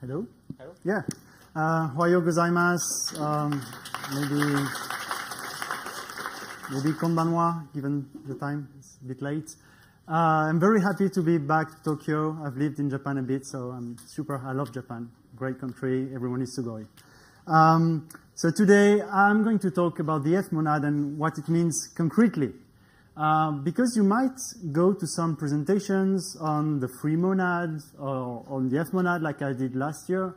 Hello? Hello? Yeah. Ohayou gozaimasu. Maybe konbanwa, given the time. It's a bit late. I'm very happy to be back to Tokyo. I've lived in Japan a bit, so I love Japan. Great country. Everyone is sugoi. So today I'm going to talk about the F monad and what it means concretely. Because you might go to some presentations on the free monad or on the F monad like I did last year,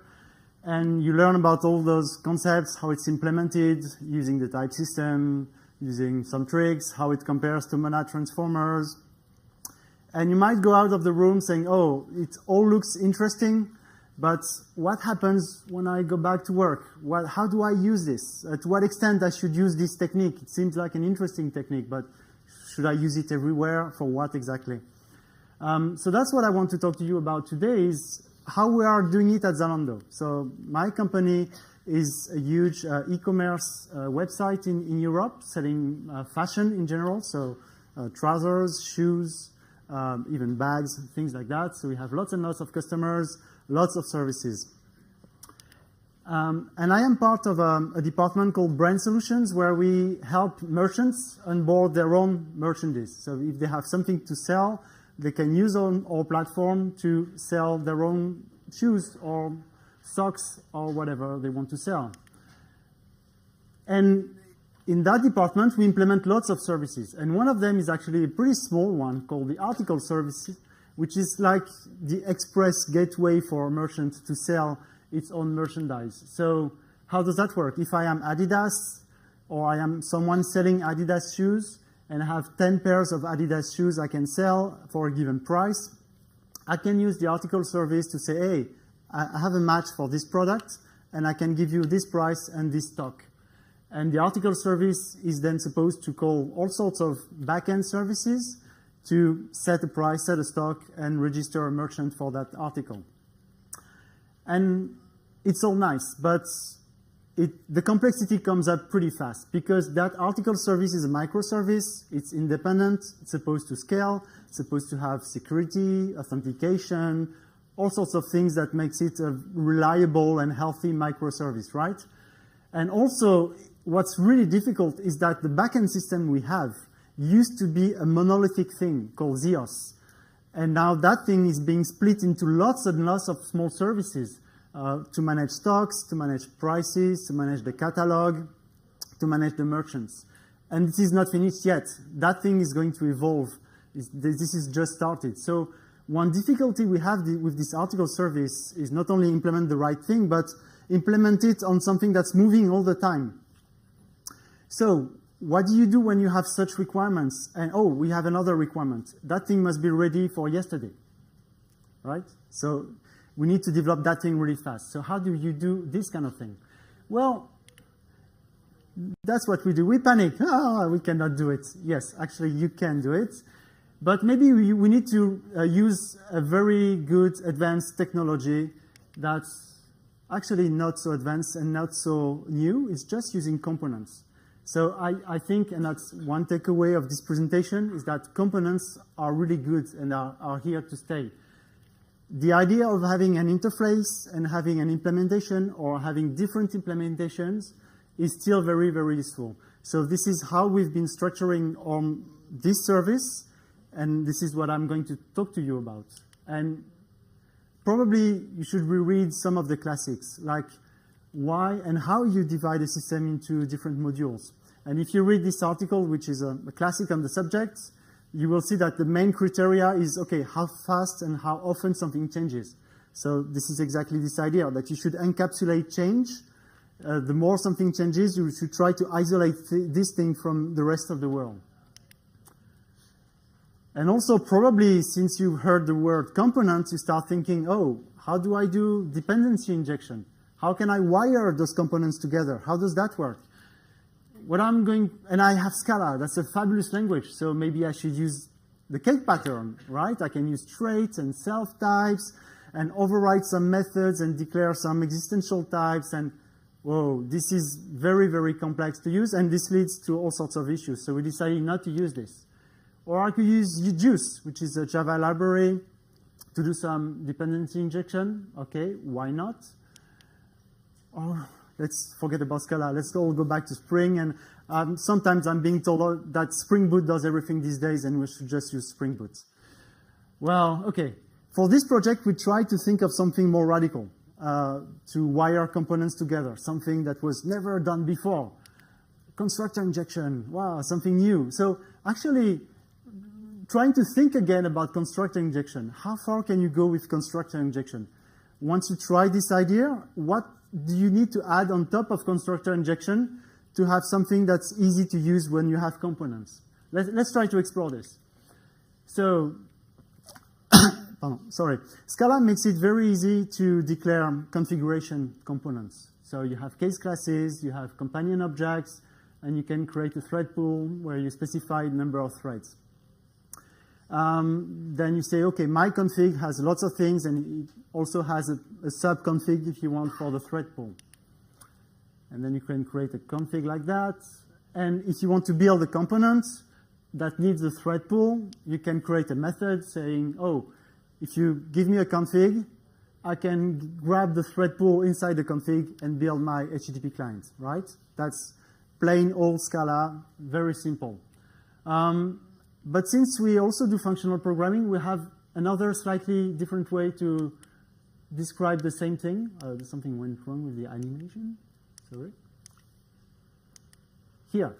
and you learn about all those concepts, how it's implemented using the type system, using some tricks, how it compares to monad transformers. And you might go out of the room saying, oh, it all looks interesting, but what happens when I go back to work? How do I use this? To what extent I should use this technique? It seems like an interesting technique, but should I use it everywhere? For what exactly? So that's what I want to talk to you about today, is how we are doing it at Zalando. So my company is a huge e-commerce website in Europe, selling fashion in general, so trousers, shoes, even bags, things like that. So we have lots and lots of customers, lots of services. And I am part of a department called Brand Solutions, where we help merchants onboard their own merchandise. So if they have something to sell, they can use our platform to sell their own shoes or socks or whatever they want to sell. And in that department, we implement lots of services. And one of them is actually a pretty small one called the article service, which is like the express gateway for a merchant to sell its own merchandise. So how does that work? If I am Adidas, or I am someone selling Adidas shoes, and I have 10 pairs of Adidas shoes I can sell for a given price, I can use the article service to say, hey, I have a match for this product, and I can give you this price and this stock. And the article service is then supposed to call all sorts of back-end services to set a price, set a stock, and register a merchant for that article. And it's all nice, but the complexity comes up pretty fast, because that article service is a microservice. It's independent. It's supposed to scale. It's supposed to have security, authentication, all sorts of things that makes it a reliable and healthy microservice, right? And also, what's really difficult is that the backend system we have used to be a monolithic thing called Zeos. And now that thing is being split into lots and lots of small services to manage stocks, to manage prices, to manage the catalog, to manage the merchants. And this is not finished yet. That thing is going to evolve. This is just started. So one difficulty we have with this article service is not only implement the right thing, but implement it on something that's moving all the time. So what do you do when you have such requirements? And, oh, we have another requirement. That thing must be ready for yesterday, right? So we need to develop that thing really fast. So how do you do this kind of thing? Well, that's what we do. We panic. Oh, we cannot do it. Yes, actually, you can do it. But maybe we need to use a very good advanced technology that's actually not so advanced and not so new. It's just using components. So I think, and that's one takeaway of this presentation, is that components are really good and are here to stay. The idea of having an interface and having an implementation or having different implementations is still very, very useful. So this is how we've been structuring on this service, and this is what I'm going to talk to you about. And probably you should reread some of the classics, like why and how you divide a system into different modules. And if you read this article, which is a classic on the subject, you will see that the main criteria is, okay, how fast and how often something changes. So this is exactly this idea, that you should encapsulate change. The more something changes, you should try to isolate this thing from the rest of the world. And also, probably, since you heard the word components, you start thinking, oh, how do I do dependency injection? How can I wire those components together? How does that work? And I have Scala. That's a fabulous language. So maybe I should use the cake pattern, right? I can use traits and self types and override some methods and declare some existential types. And whoa, this is very, very complex to use. And this leads to all sorts of issues. So we decided not to use this. Or I could use Juice, which is a Java library to do some dependency injection. Okay, why not? Or let's forget about Scala. Let's all go back to Spring. And sometimes I'm being told that Spring Boot does everything these days, and we should just use Spring Boot. Well, okay. For this project, we tried to think of something more radical, to wire components together, something that was never done before. Constructor injection, wow, something new. So actually, trying to think again about constructor injection. How far can you go with constructor injection? Once you try this idea, what do you need to add on top of constructor injection to have something that's easy to use when you have components? Let's try to explore this. So, Scala makes it very easy to declare configuration components. So you have case classes, you have companion objects, and you can create a thread pool where you specify the number of threads. Then you say, okay, my config has lots of things, and it also has a sub-config if you want for the thread pool. And then you can create a config like that. And if you want to build a component that needs the thread pool, you can create a method saying, oh, if you give me a config, I can grab the thread pool inside the config and build my HTTP client, right? That's plain old Scala, very simple. But since we also do functional programming, we have another slightly different way to describe the same thing. Something went wrong with the animation. Sorry. Here,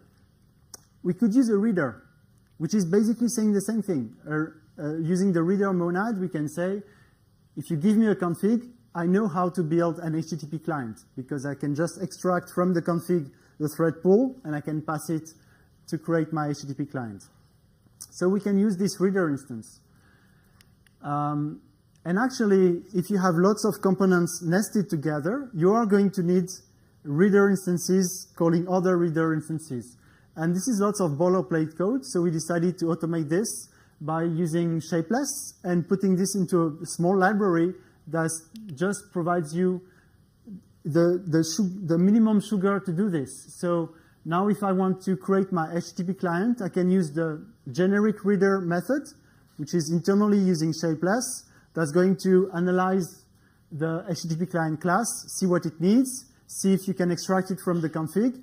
we could use a reader, which is basically saying the same thing. Using the reader monad, we can say, if you give me a config, I know how to build an HTTP client, because I can just extract from the config the thread pool, and I can pass it to create my HTTP client. So we can use this reader instance. And actually, if you have lots of components nested together, you are going to need reader instances calling other reader instances. And this is lots of boilerplate code, so we decided to automate this by using shapeless and putting this into a small library that just provides you the minimum sugar to do this. So now if I want to create my HTTP client, I can use the generic reader method, which is internally using shapeless. That's going to analyze the HTTP client class, see what it needs, see if you can extract it from the config.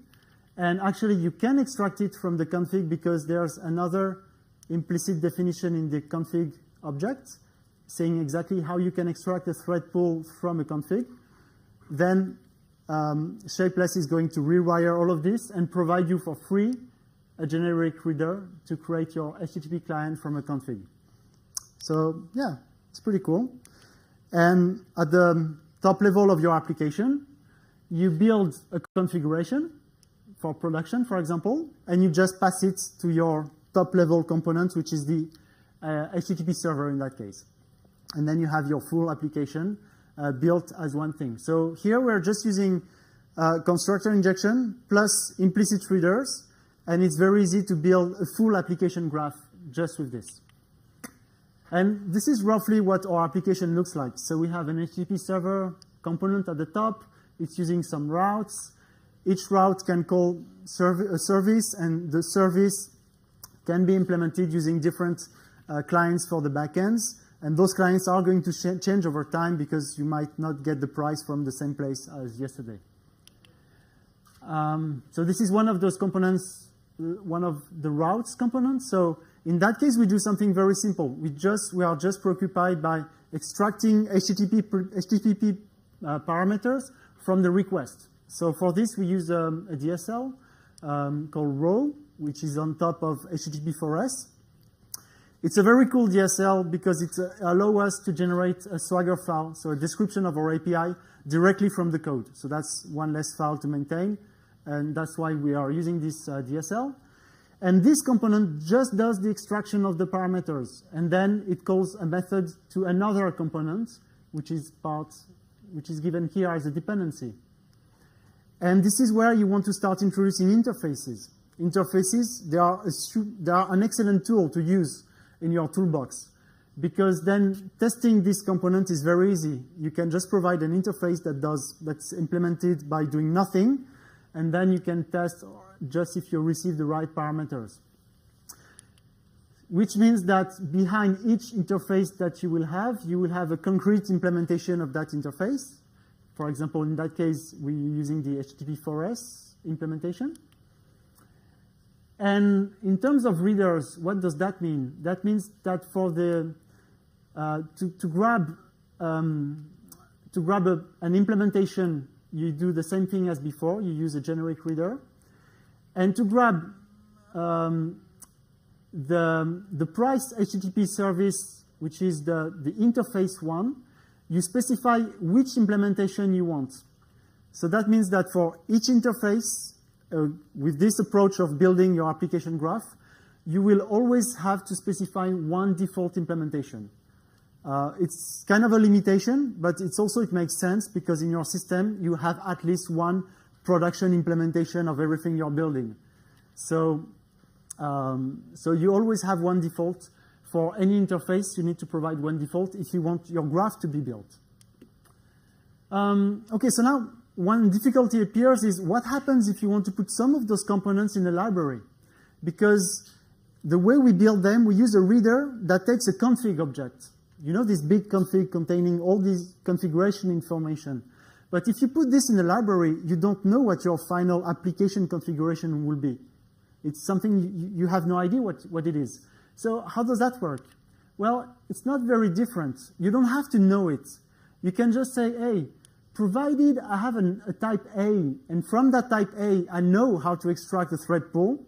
And actually, you can extract it from the config because there's another implicit definition in the config object saying exactly how you can extract a thread pool from a config. Then Shapeless is going to rewire all of this and provide you for free a generic reader to create your HTTP client from a config. So yeah, it's pretty cool. And at the top level of your application, you build a configuration for production, for example, and you just pass it to your top level component, which is the HTTP server in that case. And then you have your full application built as one thing. So here we're just using constructor injection plus implicit readers, and it's very easy to build a full application graph just with this. And this is roughly what our application looks like. So we have an HTTP server component at the top. It's using some routes. Each route can call a service, and the service can be implemented using different clients for the backends. And those clients are going to change over time because you might not get the price from the same place as yesterday. So this is one of those components, one of the routes components. So in that case, we do something very simple. We are just preoccupied by extracting HTTP parameters from the request. So for this, we use a DSL called row, which is on top of HTTP4S. It's a very cool DSL because it allows us to generate a Swagger file, so a description of our API, directly from the code. So that's one less file to maintain, and that's why we are using this DSL. And this component just does the extraction of the parameters, and then it calls a method to another component, which is given here as a dependency. And this is where you want to start introducing interfaces. Interfaces, they are an excellent tool to use in your toolbox, because then testing this component is very easy. You can just provide an interface that's implemented by doing nothing, and then you can test just if you receive the right parameters. which means that behind each interface that you will have a concrete implementation of that interface. For example, in that case, we're using the HTTP4S implementation. And in terms of readers, what does that mean? That means that for the to grab an implementation, you do the same thing as before. You use a generic reader, and to grab the price HTTP service, which is the interface one, you specify which implementation you want. So that means that for each interface, with this approach of building your application graph, you will always have to specify one default implementation. It's kind of a limitation, but it makes sense because in your system, you have at least one production implementation of everything you're building. So you always have one default. For any interface, you need to provide one default if you want your graph to be built. Okay, so now one difficulty appears is what happens if you want to put some of those components in a library? Because the way we build them, we use a reader that takes a config object. You know, this big config containing all this configuration information. But if you put this in a library, you don't know what your final application configuration will be. It's something you have no idea what it is. So how does that work? Well, it's not very different. You don't have to know it. You can just say, hey, provided I have a type A, and from that type A, I know how to extract a thread pool,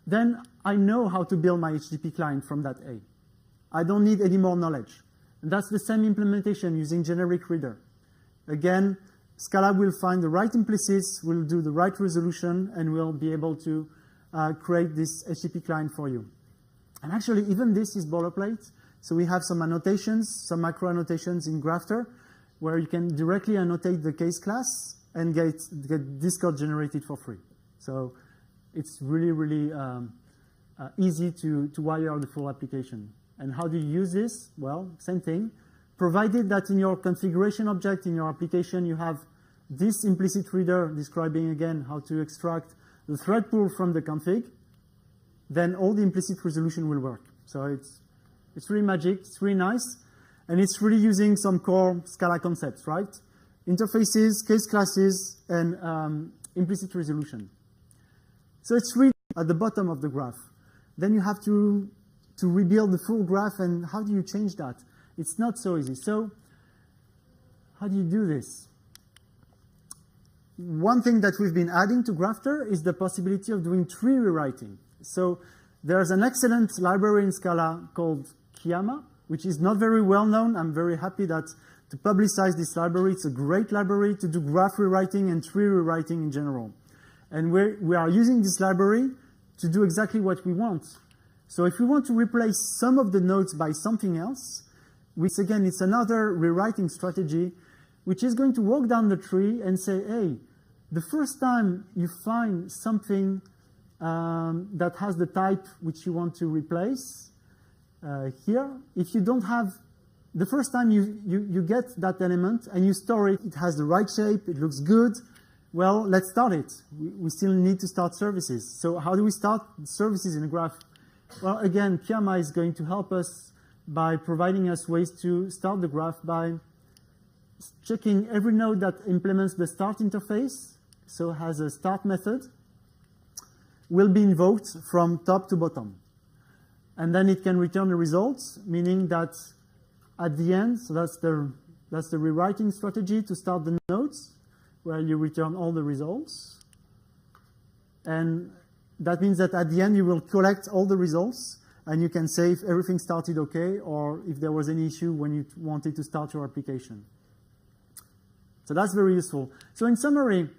then I know how to build my HTTP client from that A. I don't need any more knowledge. And that's the same implementation using generic reader. Again, Scala will find the right implicits, will do the right resolution, and will be able to create this HTTP client for you. And actually, even this is boilerplate. So we have some annotations, some macro annotations in Grafter, where you can directly annotate the case class and get this code generated for free. So it's really, really easy to wire the full application. And how do you use this? Well, same thing. Provided that in your configuration object in your application, you have this implicit reader describing, again, how to extract the thread pool from the config, then all the implicit resolution will work. So it's really magic, it's really nice, and it's really using some core Scala concepts, right? Interfaces, case classes, and implicit resolution. So it's really at the bottom of the graph. Then you have to rebuild the full graph, and how do you change that? It's not so easy. So how do you do this? One thing that we've been adding to Grafter is the possibility of doing tree rewriting. So there's an excellent library in Scala called Kiama, which is not very well known. I'm very happy to publicize this library. It's a great library to do graph rewriting and tree rewriting in general. And we are using this library to do exactly what we want. So if we want to replace some of the nodes by something else, which again, it's another rewriting strategy, which is going to walk down the tree and say, hey, the first time you find something that has the type which you want to replace here, if you don't have, the first time you get that element and you store it, it has the right shape, it looks good, well, let's start it. We still need to start services. So how do we start services in a graph? Well, again, Kiama is going to help us by providing us ways to start the graph by checking every node that implements the start interface, so has a start method, will be invoked from top to bottom. And then it can return the results, meaning that at the end, so that's the rewriting strategy to start the nodes, where you return all the results. And that means that at the end, you will collect all the results, and you can say if everything started okay, or if there was any issue when you wanted to start your application. So that's very useful. So in summary,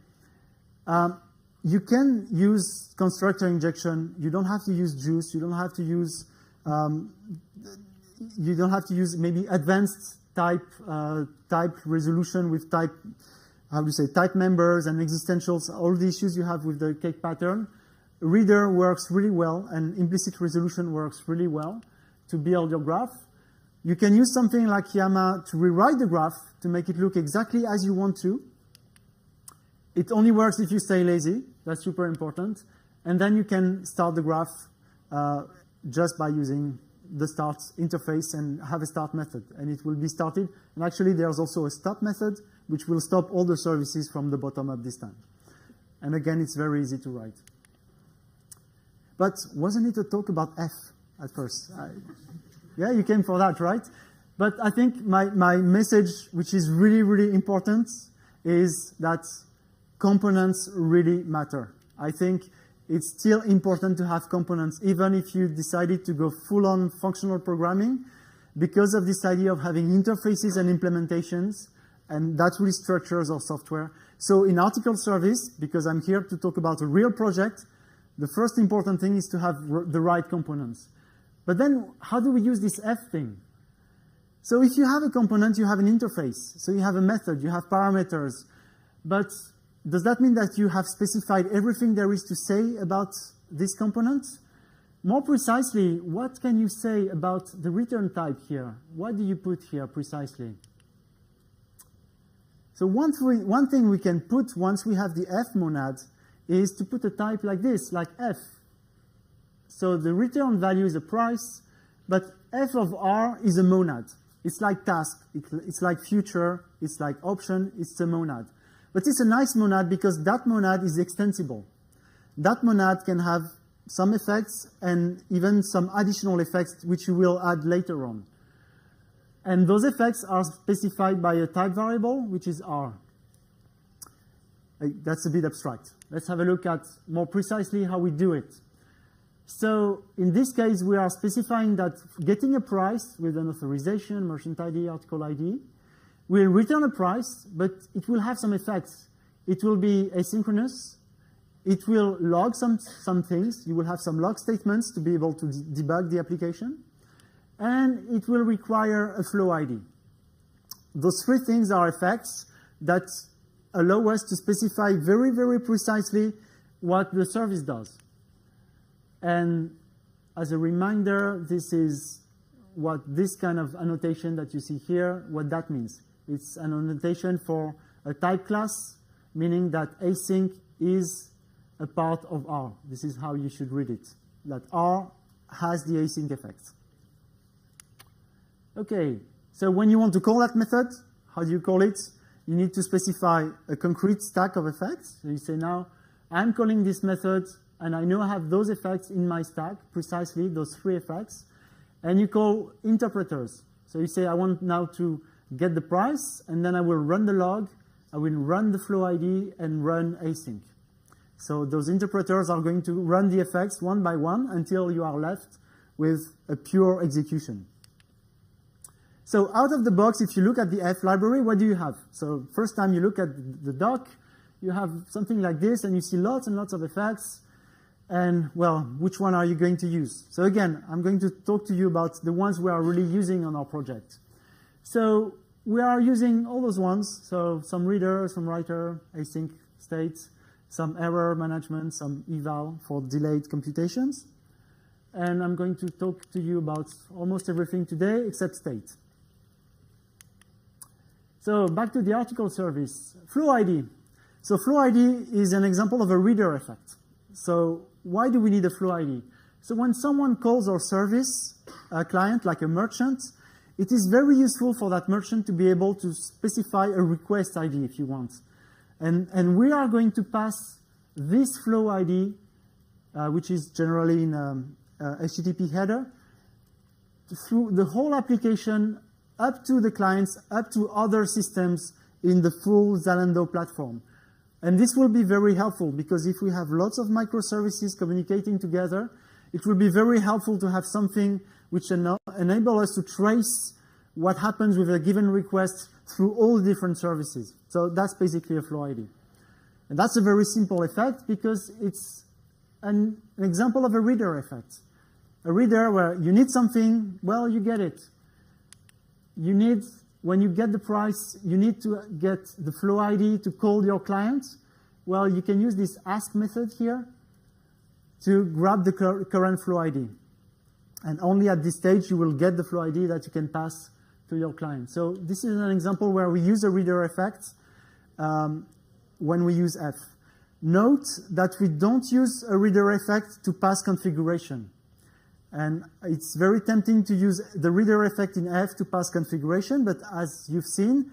you can use constructor injection. You don't have to use juice. You don't have to use maybe advanced type resolution with type members and existentials. All the issues you have with the cake pattern. Reader works really well, and implicit resolution works really well to build your graph. You can use something like Kiama to rewrite the graph to make it look exactly as you want to. It only works if you stay lazy. That's super important. And then you can start the graph just by using the start interface and have a start method, and it will be started. And actually, there's also a stop method, which will stop all the services from the bottom up this time. And again, it's very easy to write. But wasn't it a talk about F at first? Yeah, you came for that, right? But I think my message, which is really, really important, is that components really matter. I think it's still important to have components, even if you decided to go full-on functional programming, because of this idea of having interfaces and implementations, and that really structures our software. So in article service, because I'm here to talk about a real project, the first important thing is to have the right components. But then, how do we use this F thing? So if you have a component, you have an interface. So you have a method, you have parameters. But does that mean that you have specified everything there is to say about this component? More precisely, what can you say about the return type here? What do you put here precisely? So one thing we can put once we have the F monad is to put a type like this, like F. So the return value is a price, but F of R is a monad. It's like task, it's like future, it's like option, it's a monad. But it's a nice monad because that monad is extensible. That monad can have some effects and even some additional effects which you will add later on. And those effects are specified by a type variable, which is R. That's a bit abstract. Let's have a look at more precisely how we do it. So in this case, we are specifying that getting a price with an authorization, merchant ID, article ID, will return a price, but it will have some effects. It will be asynchronous. It will log some things. You will have some log statements to be able to debug the application. And it will require a flow ID. Those three things are effects that allow us to specify very, very precisely what the service does. And as a reminder, this is what this kind of annotation that you see here, what that means. It's an annotation for a type class, meaning that async is a part of R. This is how you should read it, that R has the async effect. Okay, so when you want to call that method, how do you call it? You need to specify a concrete stack of effects. So you say now, I'm calling this method, and I know I have those effects in my stack, precisely those three effects. And you call interpreters. So you say, I want now to get the price, and then I will run the log, I will run the flow ID, and run async. So those interpreters are going to run the effects one by one until you are left with a pure execution. So out of the box, if you look at the F library, what do you have? So first time you look at the doc, you have something like this, and you see lots and lots of effects. And, well, which one are you going to use? So again, I'm going to talk to you about the ones we are really using on our project. So we are using all those ones. So some reader, some writer, async state, some error management, some eval for delayed computations. And I'm going to talk to you about almost everything today except state. So back to the article service. Flow ID. So flow ID is an example of a reader effect. So why do we need a flow ID? So when someone calls our service, a client like a merchant, it is very useful for that merchant to be able to specify a request ID if you want. And we are going to pass this flow ID, which is generally in HTTP header, through the whole application up to the clients, up to other systems in the full Zalando platform. And this will be very helpful because if we have lots of microservices communicating together, it will be very helpful to have something which enable us to trace what happens with a given request through all the different services. So that's basically a flow ID. And that's a very simple effect because it's an example of a reader effect. A reader where you need something, well, you get it. You need, when you get the price, you need to get the flow ID to call your client. Well, you can use this ask method here to grab the current flow ID. And only at this stage you will get the flow ID that you can pass to your client. So this is an example where we use a reader effect when we use F. Note that we don't use a reader effect to pass configuration. And it's very tempting to use the reader effect in F to pass configuration, but as you've seen,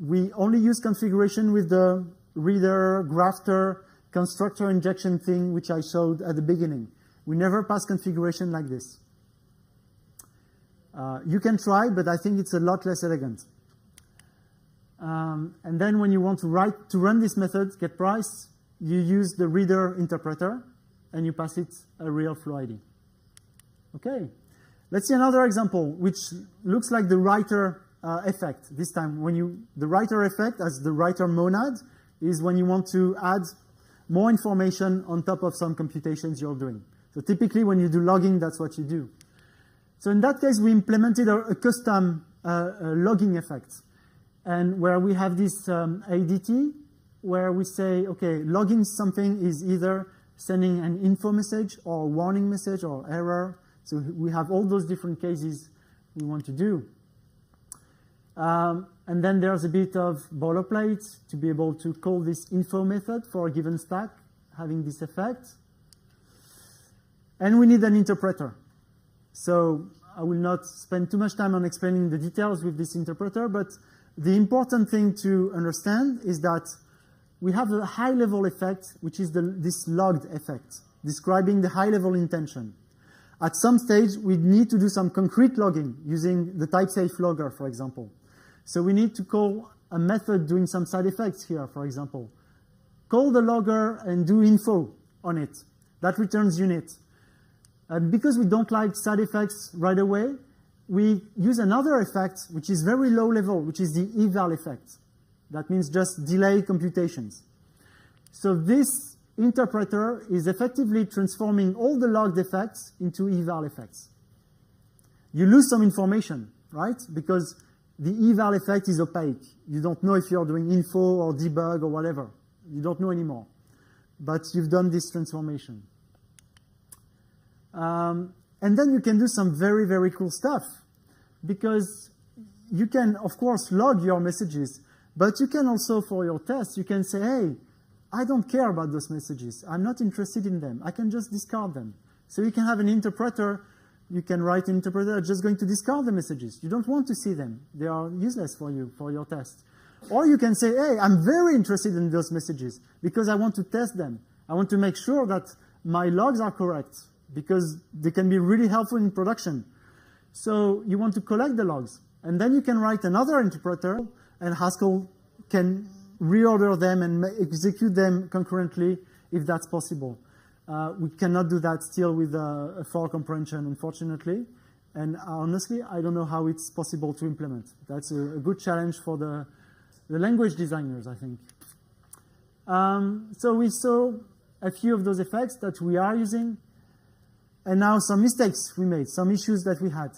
we only use configuration with the reader, grafter, constructor injection thing, which I showed at the beginning. We never pass configuration like this. You can try, but I think it's a lot less elegant. And then when you want to run this method, getPrice, you use the reader interpreter, and you pass it a real flow ID. Okay, let's see another example, which looks like the writer effect. This time, the writer effect as the writer monad is when you want to add more information on top of some computations you're doing. So typically, when you do logging, that's what you do. So in that case, we implemented a custom logging effect, and where we have this ADT, where we say, okay, logging something is either sending an info message or a warning message or error. So we have all those different cases we want to do. And then there's a bit of boilerplate to be able to call this info method for a given stack, having this effect. And we need an interpreter. So I will not spend too much time on explaining the details with this interpreter, but the important thing to understand is that we have a high-level effect, which is this logged effect, describing the high-level intention. At some stage, we need to do some concrete logging using the type-safe logger, for example. So we need to call a method doing some side effects here, for example. Call the logger and do info on it. That returns unit. And because we don't like side effects right away, we use another effect, which is very low level, which is the eval effect. That means just delay computations. So this interpreter is effectively transforming all the logged effects into eval effects. You lose some information, right? Because the eval effect is opaque. You don't know if you're doing info or debug or whatever. You don't know anymore. But you've done this transformation. And then you can do some very, very cool stuff. Because you can, of course, log your messages. But you can also, for your test, you can say, hey, I don't care about those messages. I'm not interested in them. I can just discard them. So you can have an interpreter. You can write an interpreter that's just going to discard the messages. You don't want to see them. They are useless for you, for your test. Or you can say, hey, I'm very interested in those messages because I want to test them. I want to make sure that my logs are correct because they can be really helpful in production. So you want to collect the logs. And then you can write another interpreter, and Haskell can reorder them and execute them concurrently if that's possible. We cannot do that still with a for comprehension, unfortunately. And honestly, I don't know how it's possible to implement. That's a good challenge for the language designers, I think. So we saw a few of those effects that we are using. And now some mistakes we made, some issues that we had.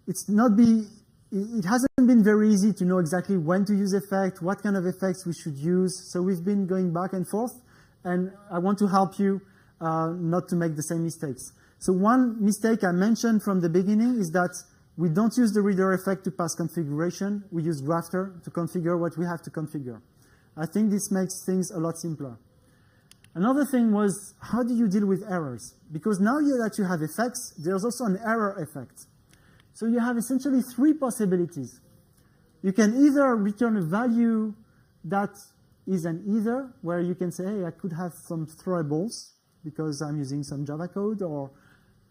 It hasn't been very easy to know exactly when to use effect, what kind of effects we should use. So we've been going back and forth. And I want to help you not to make the same mistakes. So one mistake I mentioned from the beginning is that we don't use the reader effect to pass configuration. We use grafter to configure what we have to configure. I think this makes things a lot simpler. Another thing was, how do you deal with errors? Because now that you have effects, there's also an error effect. So you have essentially three possibilities. You can either return a value that is an either, where you can say, hey, I could have some throwables because I'm using some Java code, or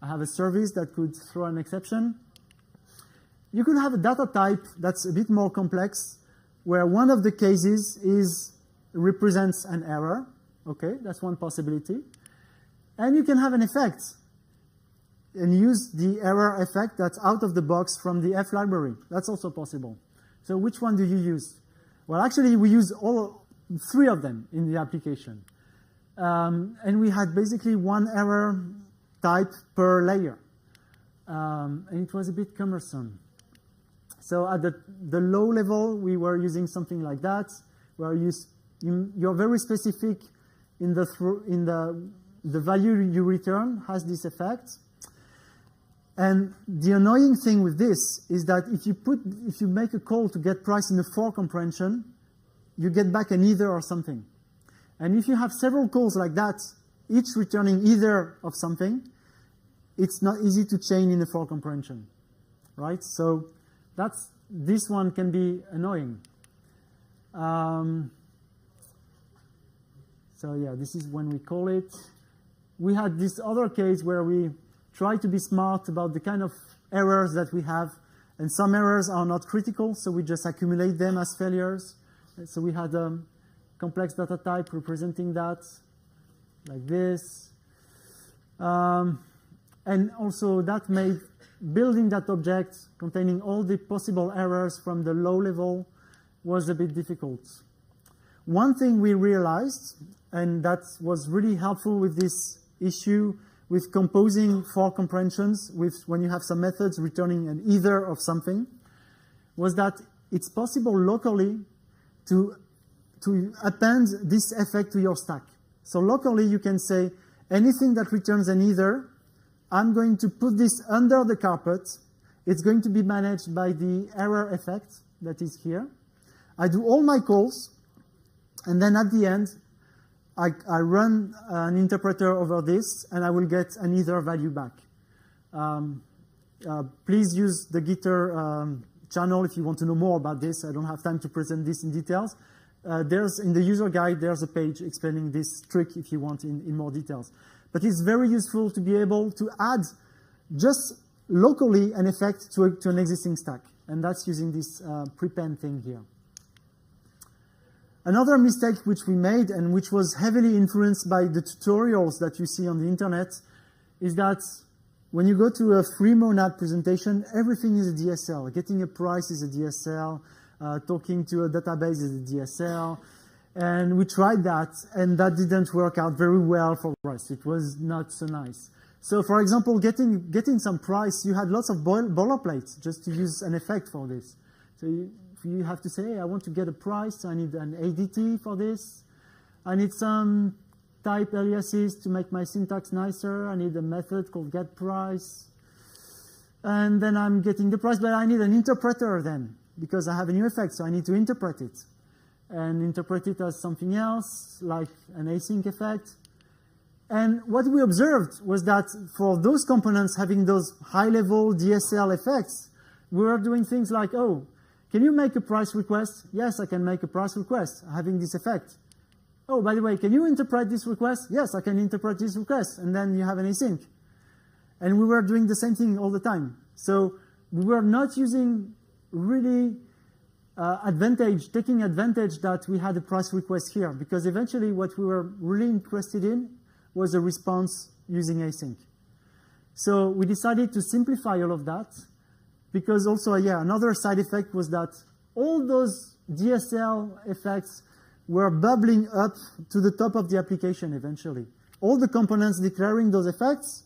I have a service that could throw an exception. You could have a data type that's a bit more complex, where one of the cases represents an error. Okay, that's one possibility. And you can have an effect and use the error effect that's out of the box from the F library. That's also possible. So which one do you use? Well, actually, we use all three of them in the application. And we had basically one error type per layer. And it was a bit cumbersome. So at the low level, we were using something like that, where you're very specific in the value you return has this effect. And the annoying thing with this is that if you make a call to get price in the for comprehension, you get back an either or something. And if you have several calls like that, each returning either of something, it's not easy to chain in a for comprehension, right? So this one can be annoying. So yeah, this is when we call it. We had this other case where we try to be smart about the kind of errors that we have, and some errors are not critical, so we just accumulate them as failures. So we had a complex data type representing that, like this. And also that made building that object containing all the possible errors from the low level was a bit difficult. One thing we realized, and that was really helpful with this issue with composing for comprehensions when you have some methods returning an either of something, was that it's possible locally to append this effect to your stack. So locally you can say anything that returns an either, I'm going to put this under the carpet. It's going to be managed by the error effect that is here. I do all my calls, and then at the end, I run an interpreter over this, and I will get an either value back. Please use the Gitter channel if you want to know more about this. I don't have time to present this in details. In the user guide, there's a page explaining this trick if you want in more details. But it's very useful to be able to add just locally an effect to an existing stack. And that's using this prepend thing here. Another mistake which we made, and which was heavily influenced by the tutorials that you see on the internet, is that when you go to a free monad presentation, everything is a DSL. Getting a price is a DSL. Talking to a database is a DSL. And we tried that, and that didn't work out very well for us. It was not so nice. So for example, getting some price, you had lots of boilerplates just to use an effect for this. So you have to say, hey, I want to get a price, so I need an ADT for this. I need some type aliases to make my syntax nicer. I need a method called getPrice. And then I'm getting the price, but I need an interpreter then, because I have a new effect, so I need to interpret it. And interpret it as something else, like an async effect. And what we observed was that for those components having those high-level DSL effects, we were doing things like, oh, can you make a price request? Yes, I can make a price request having this effect. Oh, by the way, can you interpret this request? Yes, I can interpret this request. And then you have an async. And we were doing the same thing all the time. So we were not using really taking advantage that we had a price request here, because eventually what we were really interested in was a response using async. So we decided to simplify all of that, because also, another side effect was that all those DSL effects were bubbling up to the top of the application eventually. All the components declaring those effects,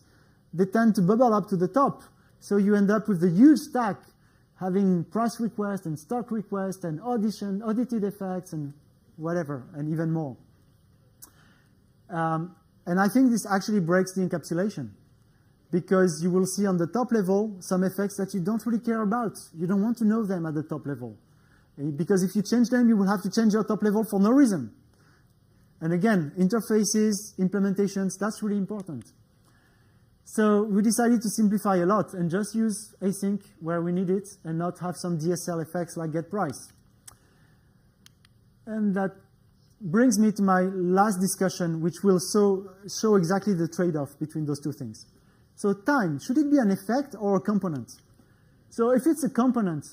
they tend to bubble up to the top. So you end up with a huge stack having price request and stock request and audited effects and whatever, and even more. And I think this actually breaks the encapsulation, because you will see on the top level some effects that you don't really care about. You don't want to know them at the top level, because if you change them, you will have to change your top level for no reason. And again, interfaces, implementations, that's really important. So we decided to simplify a lot and just use async where we need it and not have some DSL effects like getPrice. And that brings me to my last discussion, which will show exactly the trade-off between those two things. So time, should it be an effect or a component? So if it's a component,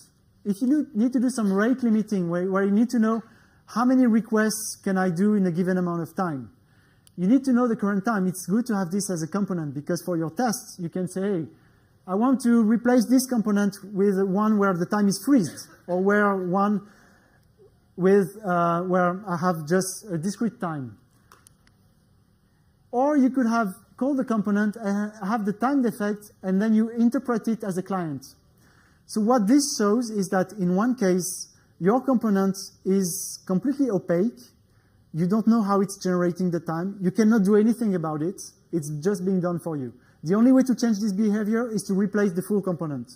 if you need to do some rate limiting where you need to know how many requests can I do in a given amount of time, you need to know the current time. It's good to have this as a component, because for your tests, you can say, hey, I want to replace this component with one where the time is freezed, or where I have just a discrete time. Or you could have called the component and have the timed effect, and then you interpret it as a client. So what this shows is that in one case, your component is completely opaque. You don't know how it's generating the time. You cannot do anything about it. It's just being done for you. The only way to change this behavior is to replace the full component.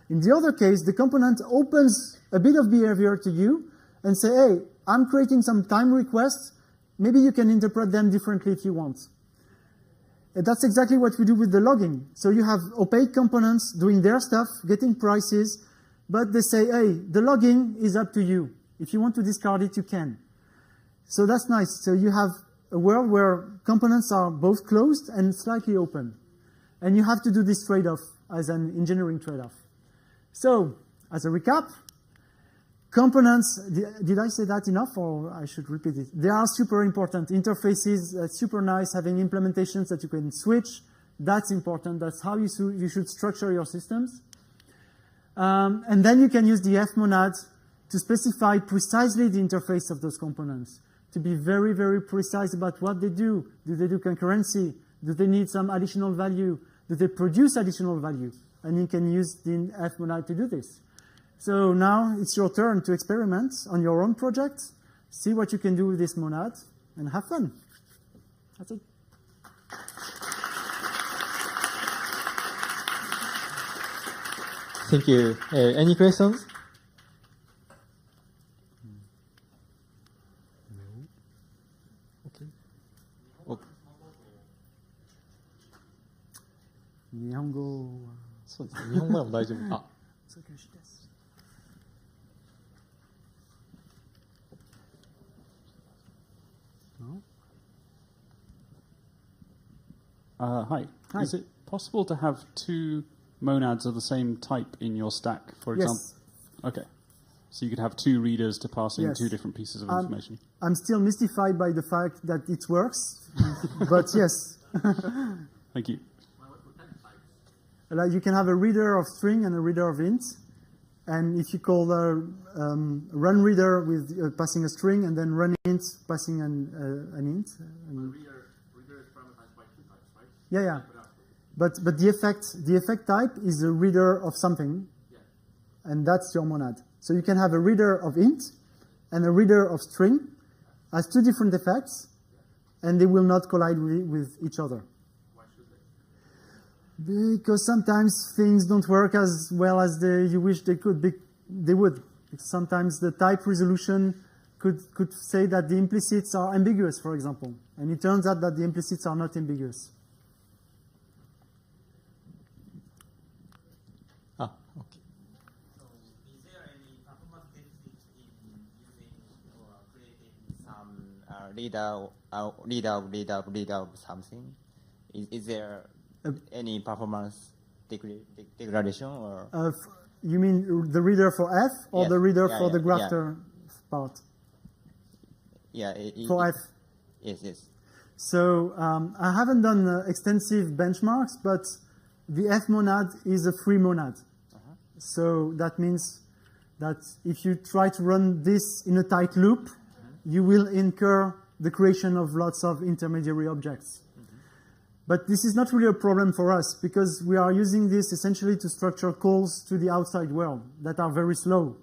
In the other case, the component opens a bit of behavior to you and say, hey, I'm creating some time requests. Maybe you can interpret them differently if you want. And that's exactly what we do with the logging. So you have opaque components doing their stuff, getting prices, but they say, hey, the logging is up to you. If you want to discard it, you can. So that's nice. So you have a world where components are both closed and slightly open. And you have to do this trade-off as an engineering trade-off. So, as a recap, components, did I say that enough, or I should repeat it? They are super important. Interfaces, super nice. Having implementations that you can switch, that's important. That's how you should structure your systems. And then you can use the F monad to specify precisely the interface of those components, to be very, very precise about what they do. Do they do concurrency? Do they need some additional value? Do they produce additional value? And you can use the F monad to do this. So now it's your turn to experiment on your own project, see what you can do with this monad, and have fun. That's it. Thank you. Any questions? Okay. Okay. 日本語はそうですね。日本語でも大丈夫。あ。Hi. Is it possible to have two monads of the same type in your stack, for example? Yes. Okay. So you could have two readers to pass in Yes. two different pieces of information. I'm still mystified by the fact that it works, but yes. Thank you. Like you can have a reader of string and a reader of int. And if you call run reader with passing a string and then run int passing an int. Reader is parameterized by two types, right? Yeah. But the effect type is a reader of something, and that's your monad. So you can have a reader of int and a reader of string as two different effects, and they will not collide with each other. Why should they? Because sometimes things don't work as well as you wish they could. They would. Sometimes the type resolution could say that the implicits are ambiguous, for example, and it turns out that the implicits are not ambiguous. Okay. So, is there any performance benefit in using or creating some reader of something? Is there any performance degradation or? You mean the reader for F or Yes. the reader Yeah, for the yeah, grafter part? Yeah. For F. Yes. So I haven't done extensive benchmarks, but the F monad is a free monad. So that means that if you try to run this in a tight loop, you will incur the creation of lots of intermediary objects. But this is not really a problem for us because we are using this essentially to structure calls to the outside world that are very slow.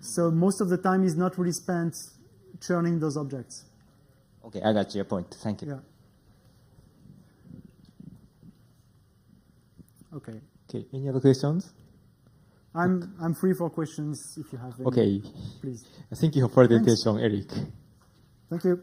So most of the time is not really spent churning those objects. Okay, I got your point. Thank you. Yeah. Okay. Okay. Any other questions? I'm free for questions if you have any. Okay. Please. Thank you for presentation, Eric. Thank you.